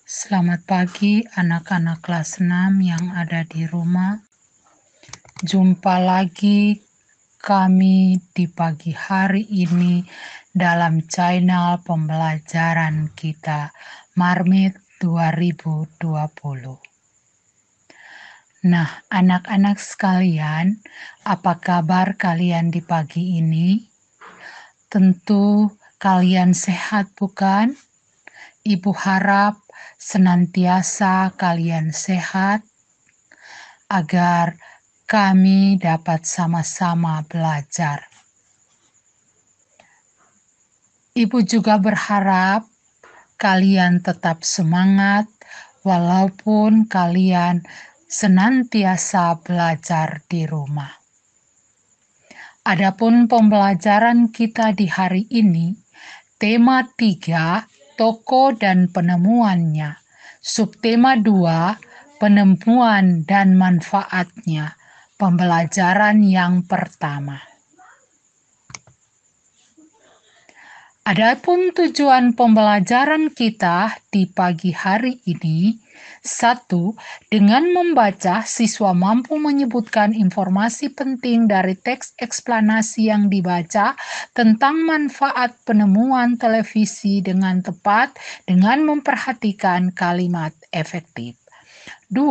Selamat pagi anak-anak kelas 6 yang ada di rumah. Jumpa lagi kami di pagi hari ini dalam channel pembelajaran kita Marmit 2020. Nah, anak-anak sekalian, apa kabar kalian di pagi ini? Tentu kalian sehat, bukan? Ibu harap senantiasa kalian sehat agar kami dapat sama-sama belajar. Ibu juga berharap kalian tetap semangat walaupun kalian senantiasa belajar di rumah. Adapun pembelajaran kita di hari ini, tema 3, tokoh dan penemuannya. Subtema 2, penemuan dan manfaatnya. Pembelajaran yang pertama. Adapun tujuan pembelajaran kita di pagi hari ini, 1. Dengan membaca, siswa mampu menyebutkan informasi penting dari teks eksplanasi yang dibaca tentang manfaat penemuan televisi dengan tepat dengan memperhatikan kalimat efektif. 2.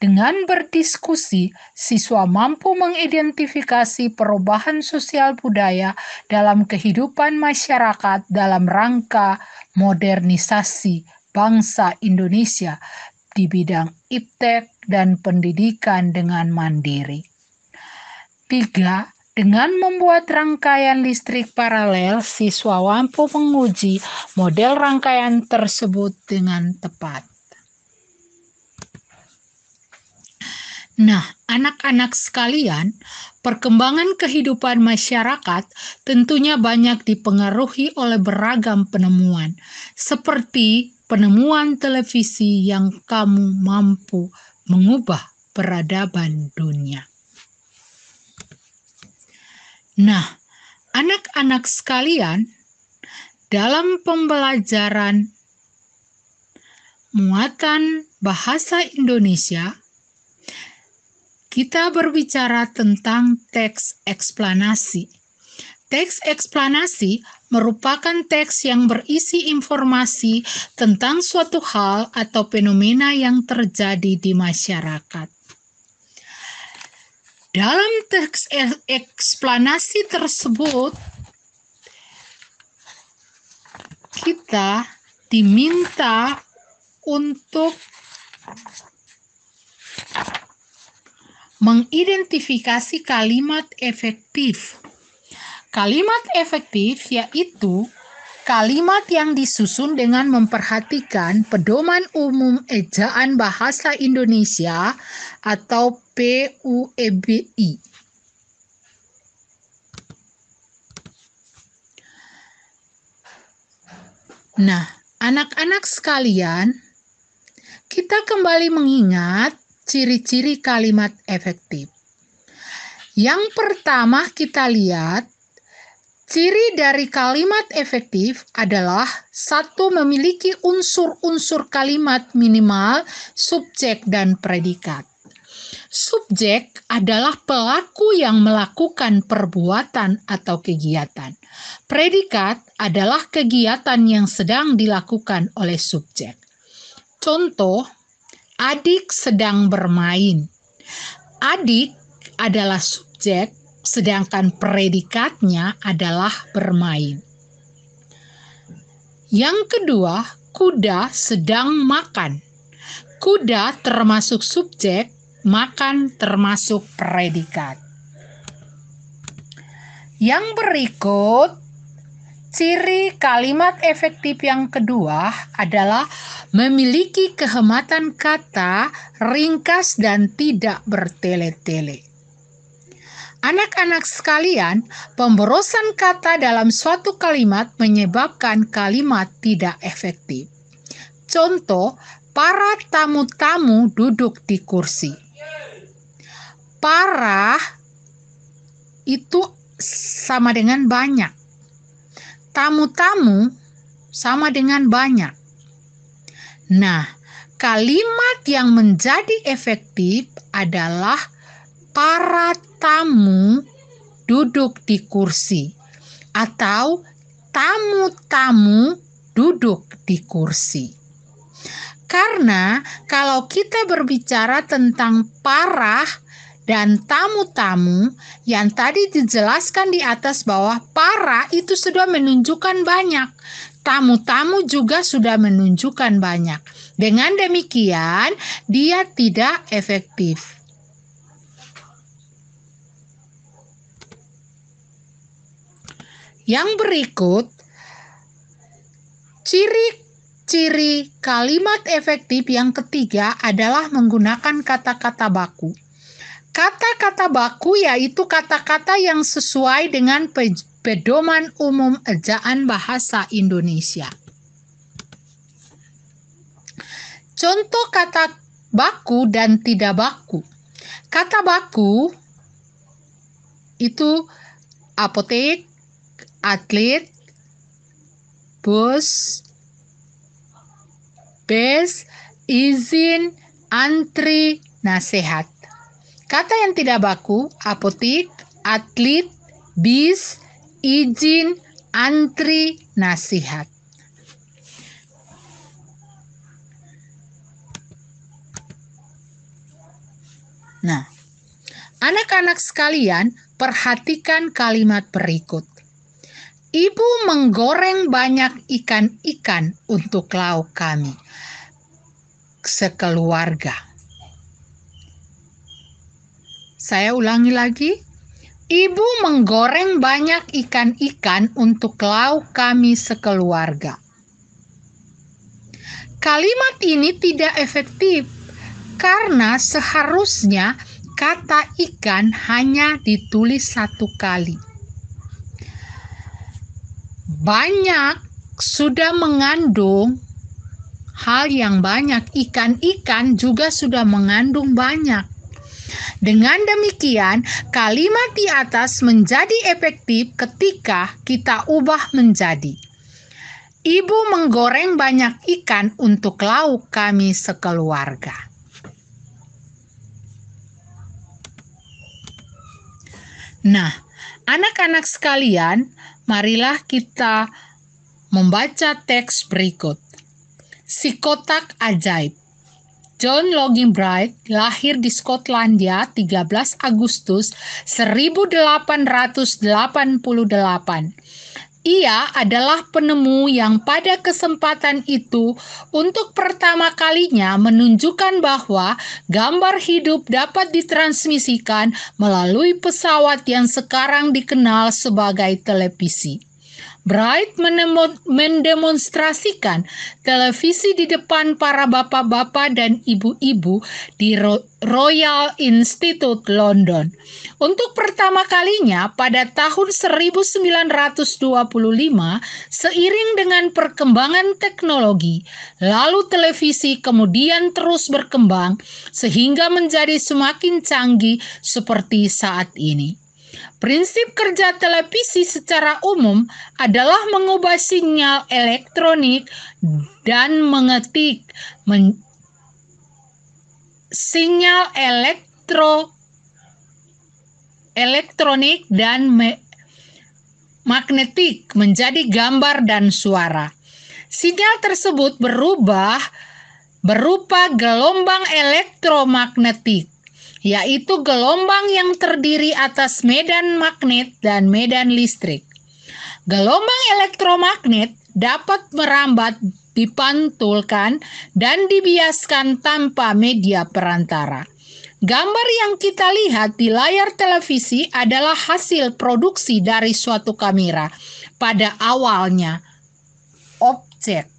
Dengan berdiskusi, siswa mampu mengidentifikasi perubahan sosial budaya dalam kehidupan masyarakat dalam rangka modernisasi bangsa Indonesia di bidang iptek dan pendidikan dengan mandiri. 3. Dengan membuat rangkaian listrik paralel, siswa mampu menguji model rangkaian tersebut dengan tepat. Nah, anak-anak sekalian, perkembangan kehidupan masyarakat tentunya banyak dipengaruhi oleh beragam penemuan, seperti penemuan televisi yang kamu mampu mengubah peradaban dunia. Nah, anak-anak sekalian, dalam pembelajaran muatan bahasa Indonesia, kita berbicara tentang teks eksplanasi. Teks eksplanasi merupakan teks yang berisi informasi tentang suatu hal atau fenomena yang terjadi di masyarakat. Dalam teks eksplanasi tersebut, kita diminta untuk mengidentifikasi kalimat efektif. Kalimat efektif yaitu kalimat yang disusun dengan memperhatikan pedoman umum ejaan bahasa Indonesia atau PUEBI. Nah, anak-anak sekalian, kita kembali mengingat ciri-ciri kalimat efektif. Yang pertama kita lihat, ciri dari kalimat efektif adalah 1. Memiliki unsur-unsur kalimat minimal, subjek dan predikat. Subjek adalah pelaku yang melakukan perbuatan atau kegiatan. Predikat adalah kegiatan yang sedang dilakukan oleh subjek. Contoh, adik sedang bermain. Adik adalah subjek, sedangkan predikatnya adalah bermain. Yang kedua, kuda sedang makan. Kuda termasuk subjek, makan termasuk predikat. Yang berikut, ciri kalimat efektif yang kedua adalah memiliki kehematan kata, ringkas dan tidak bertele-tele. Anak-anak sekalian, pemborosan kata dalam suatu kalimat menyebabkan kalimat tidak efektif. Contoh, para tamu-tamu duduk di kursi. Para itu sama dengan banyak. Tamu-tamu sama dengan banyak. Nah, kalimat yang menjadi efektif adalah para tamu duduk di kursi atau tamu-tamu duduk di kursi. Karena kalau kita berbicara tentang para dan tamu-tamu yang tadi dijelaskan di atas bahwa para itu sudah menunjukkan banyak, tamu-tamu juga sudah menunjukkan banyak. Dengan demikian, dia tidak efektif. Yang berikut, ciri-ciri kalimat efektif yang ketiga adalah menggunakan kata-kata baku. Kata-kata baku yaitu kata-kata yang sesuai dengan pedoman umum ejaan bahasa Indonesia. Contoh kata baku dan tidak baku. Kata baku itu apotek, atlet, bus, bus, izin, antri, nasihat. Kata yang tidak baku, apotek, atlet, bis, izin, antri, nasihat. Nah, anak-anak sekalian, perhatikan kalimat berikut. Ibu menggoreng banyak ikan-ikan untuk lauk kami sekeluarga. Saya ulangi lagi. Ibu menggoreng banyak ikan-ikan untuk lauk kami sekeluarga. Kalimat ini tidak efektif karena seharusnya kata ikan hanya ditulis satu kali. Banyak sudah mengandung hal yang banyak. Ikan-ikan juga sudah mengandung banyak. Dengan demikian, kalimat di atas menjadi efektif ketika kita ubah menjadi Ibu menggoreng banyak ikan untuk lauk kami sekeluarga. Nah, anak-anak sekalian, marilah kita membaca teks berikut. Si kotak ajaib. John Logie Bright lahir di Skotlandia 13 Agustus 1888. Ia adalah penemu yang pada kesempatan itu untuk pertama kalinya menunjukkan bahwa gambar hidup dapat ditransmisikan melalui pesawat yang sekarang dikenal sebagai televisi. Bright mendemonstrasikan televisi di depan para bapak-bapak dan ibu-ibu di Royal Institute London. Untuk pertama kalinya pada tahun 1925, seiring dengan perkembangan teknologi, lalu televisi kemudian terus berkembang sehingga menjadi semakin canggih seperti saat ini. Prinsip kerja televisi secara umum adalah mengubah sinyal elektronik dan mengetik sinyal elektronik dan magnetik menjadi gambar dan suara. Sinyal tersebut berupa gelombang elektromagnetik, yaitu gelombang yang terdiri atas medan magnet dan medan listrik. Gelombang elektromagnet dapat merambat, dipantulkan, dan dibiaskan tanpa media perantara. Gambar yang kita lihat di layar televisi adalah hasil produksi dari suatu kamera. Pada awalnya, objek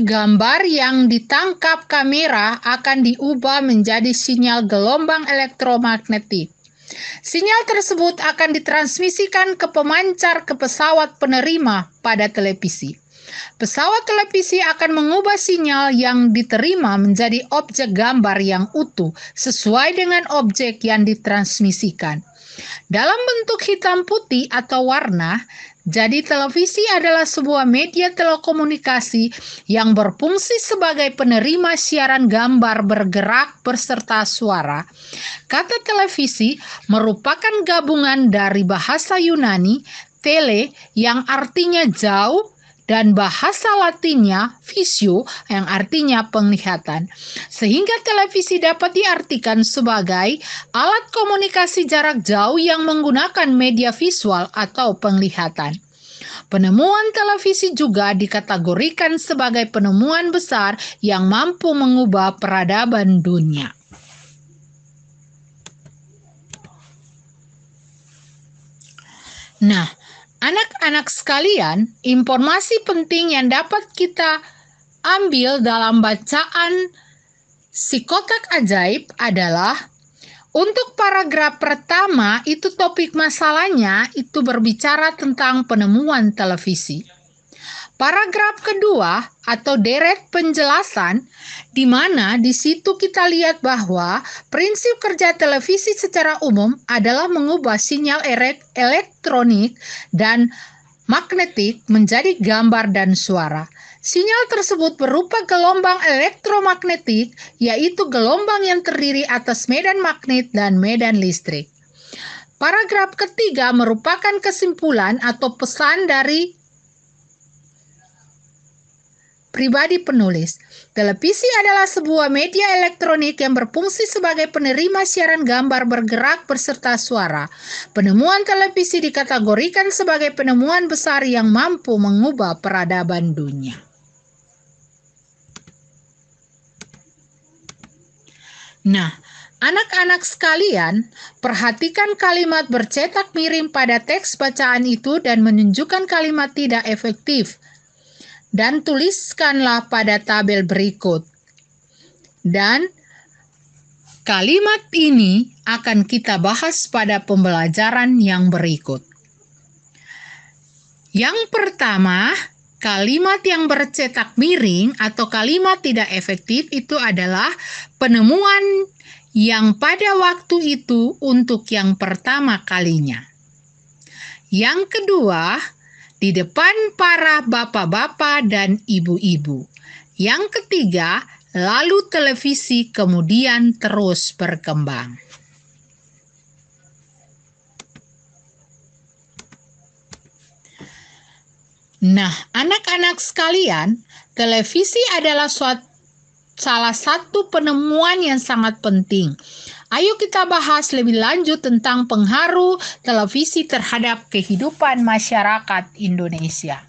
gambar yang ditangkap kamera akan diubah menjadi sinyal gelombang elektromagnetik. Sinyal tersebut akan ditransmisikan ke pemancar ke pesawat penerima pada televisi. Pesawat televisi akan mengubah sinyal yang diterima menjadi objek gambar yang utuh sesuai dengan objek yang ditransmisikan. Dalam bentuk hitam putih atau warna, Jadi televisi adalah sebuah media telekomunikasi yang berfungsi sebagai penerima siaran gambar bergerak beserta suara. Kata televisi merupakan gabungan dari bahasa Yunani tele yang artinya jauh dan bahasa Latinnya visio yang artinya penglihatan. Sehingga televisi dapat diartikan sebagai alat komunikasi jarak jauh yang menggunakan media visual atau penglihatan. Penemuan televisi juga dikategorikan sebagai penemuan besar yang mampu mengubah peradaban dunia. Nah, anak-anak sekalian, informasi penting yang dapat kita ambil dalam bacaan si kotak ajaib adalah untuk paragraf pertama itu topik masalahnya itu berbicara tentang penemuan televisi. Paragraf kedua atau deret penjelasan di mana di situ kita lihat bahwa prinsip kerja televisi secara umum adalah mengubah sinyal elektronik dan magnetik menjadi gambar dan suara. Sinyal tersebut berupa gelombang elektromagnetik, yaitu gelombang yang terdiri atas medan magnet dan medan listrik. Paragraf ketiga merupakan kesimpulan atau pesan dari pribadi penulis. Televisi adalah sebuah media elektronik yang berfungsi sebagai penerima siaran gambar bergerak beserta suara. Penemuan televisi dikategorikan sebagai penemuan besar yang mampu mengubah peradaban dunia. Nah, anak-anak sekalian, perhatikan kalimat bercetak miring pada teks bacaan itu dan menunjukkan kalimat tidak efektif. Dan tuliskanlah pada tabel berikut. Dan kalimat ini akan kita bahas pada pembelajaran yang berikut. Yang pertama, kalimat yang bercetak miring atau kalimat tidak efektif itu adalah penemuan yang pada waktu itu untuk yang pertama kalinya. Yang kedua, di depan para bapak-bapak dan ibu-ibu. Yang ketiga, lalu televisi kemudian terus berkembang. Nah, anak-anak sekalian, televisi adalah salah satu penemuan yang sangat penting. Ayo kita bahas lebih lanjut tentang pengaruh televisi terhadap kehidupan masyarakat Indonesia.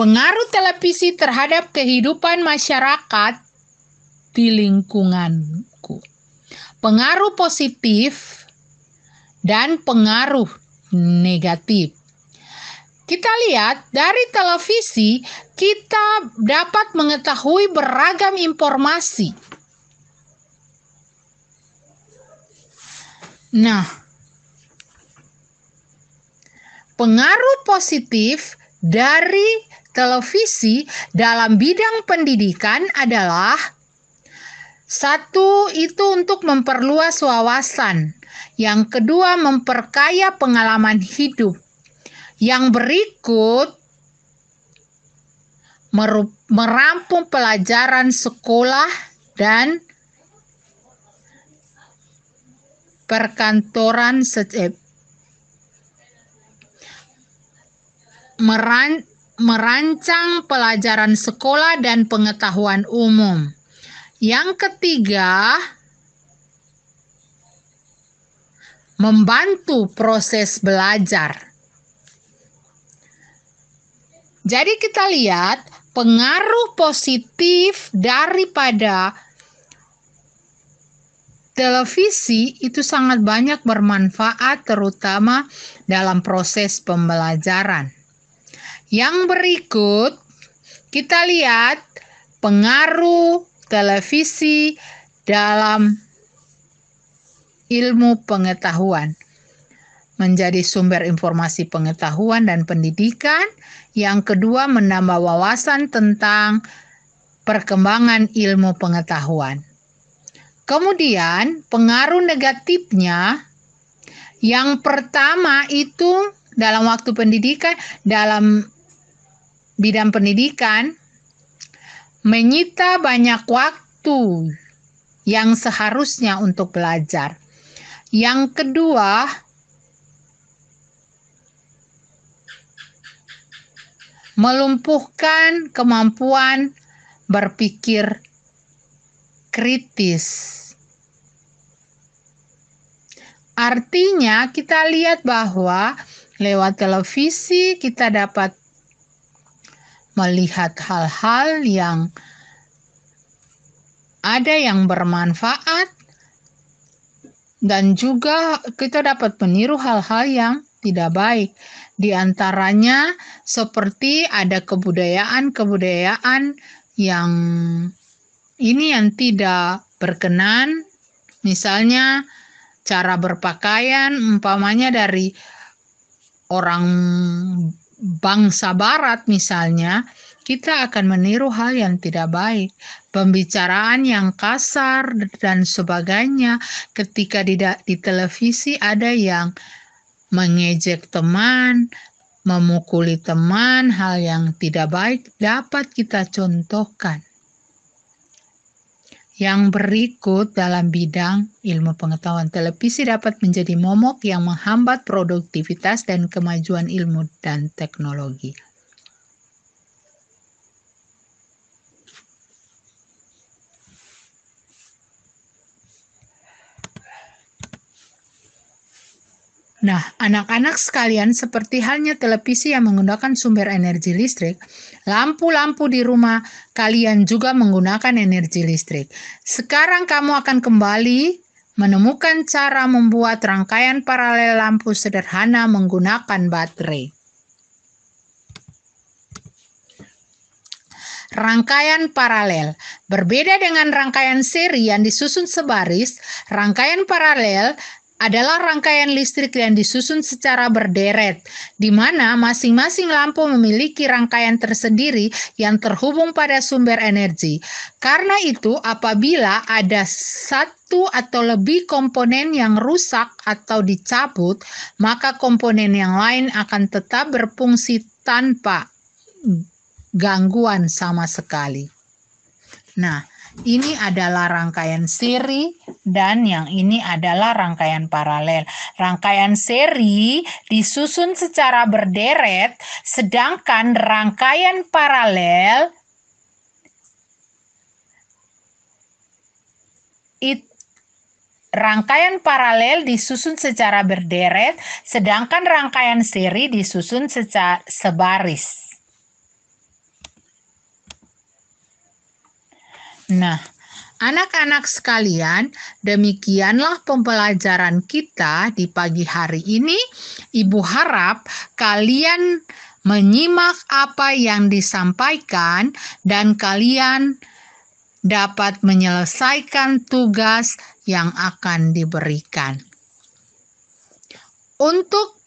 Pengaruh televisi terhadap kehidupan masyarakat di lingkunganku. Pengaruh positif dan pengaruh negatif. Kita lihat dari televisi kita dapat mengetahui beragam informasi. Nah, pengaruh positif dari televisi dalam bidang pendidikan adalah satu, itu untuk memperluas wawasan. Yang kedua, memperkaya pengalaman hidup. Yang berikut, merampung pelajaran sekolah dan perkantoran merancang pelajaran sekolah dan pengetahuan umum. Yang ketiga, membantu proses belajar. Jadi kita lihat pengaruh positif daripada televisi itu sangat banyak bermanfaat terutama dalam proses pembelajaran. Yang berikut kita lihat pengaruh televisi dalam ilmu pengetahuan. Menjadi sumber informasi pengetahuan dan pendidikan. Yang kedua, menambah wawasan tentang perkembangan ilmu pengetahuan. Kemudian, pengaruh negatifnya, yang pertama itu dalam waktu pendidikan, dalam bidang pendidikan, menyita banyak waktu yang seharusnya untuk belajar. Yang kedua, melumpuhkan kemampuan berpikir kritis. Artinya, kita lihat bahwa lewat televisi kita dapat melihat hal-hal yang ada yang bermanfaat, dan juga kita dapat meniru hal-hal yang tidak baik. Di antaranya seperti ada kebudayaan yang tidak berkenan, misalnya cara berpakaian umpamanya dari orang bangsa barat misalnya, kita akan meniru hal yang tidak baik. Pembicaraan yang kasar dan sebagainya. Ketika di televisi ada yang mengejek teman, memukuli teman, hal yang tidak baik dapat kita contohkan. Yang berikut dalam bidang ilmu pengetahuan, televisi dapat menjadi momok yang menghambat produktivitas dan kemajuan ilmu dan teknologi. Nah, anak-anak sekalian, seperti halnya televisi yang menggunakan sumber energi listrik, lampu-lampu di rumah kalian juga menggunakan energi listrik. Sekarang kamu akan kembali menemukan cara membuat rangkaian paralel lampu sederhana menggunakan baterai. Rangkaian paralel berbeda dengan rangkaian seri yang disusun sebaris. Rangkaian paralel adalah rangkaian listrik yang disusun secara berderet, di mana masing-masing lampu memiliki rangkaian tersendiri yang terhubung pada sumber energi. Karena itu, apabila ada satu atau lebih komponen yang rusak atau dicabut, maka komponen yang lain akan tetap berfungsi tanpa gangguan sama sekali. Nah, ini adalah rangkaian seri dan yang ini adalah rangkaian paralel. Rangkaian seri disusun secara berderet, sedangkan rangkaian paralel disusun secara berderet, sedangkan rangkaian seri disusun secara sebaris. Nah, anak-anak sekalian, demikianlah pembelajaran kita di pagi hari ini. Ibu harap kalian menyimak apa yang disampaikan dan kalian dapat menyelesaikan tugas yang akan diberikan. Untuk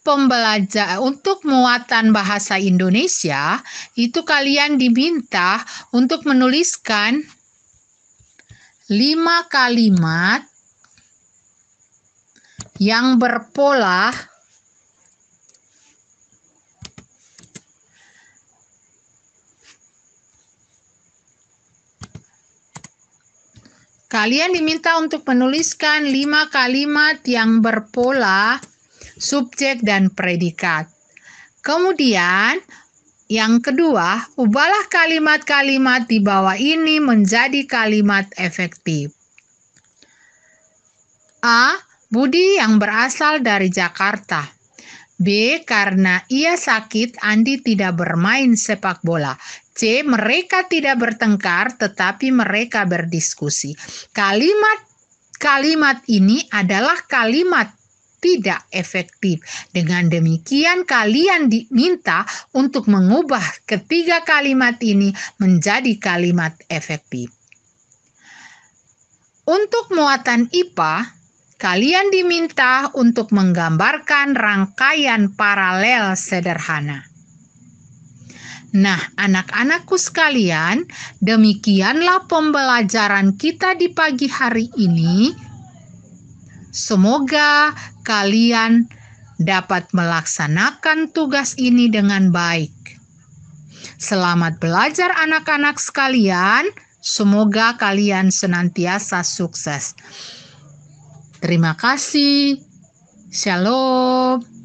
muatan bahasa Indonesia, itu kalian diminta untuk menuliskan 5 kalimat yang berpola kalian diminta untuk menuliskan 5 kalimat yang berpola subjek dan predikat. Kemudian yang kedua, ubahlah kalimat-kalimat di bawah ini menjadi kalimat efektif. A. Budi yang berasal dari Jakarta. B. Karena ia sakit, Andi tidak bermain sepak bola. C. Mereka tidak bertengkar, tetapi mereka berdiskusi. Kalimat ini adalah kalimat tidak efektif. Dengan demikian, kalian diminta untuk mengubah ketiga kalimat ini menjadi kalimat efektif. Untuk muatan IPA, kalian diminta untuk menggambarkan rangkaian paralel sederhana. Nah, anak-anakku sekalian, demikianlah pembelajaran kita di pagi hari ini. Semoga kalian dapat melaksanakan tugas ini dengan baik. Selamat belajar anak-anak sekalian. Semoga kalian senantiasa sukses. Terima kasih. Shalom.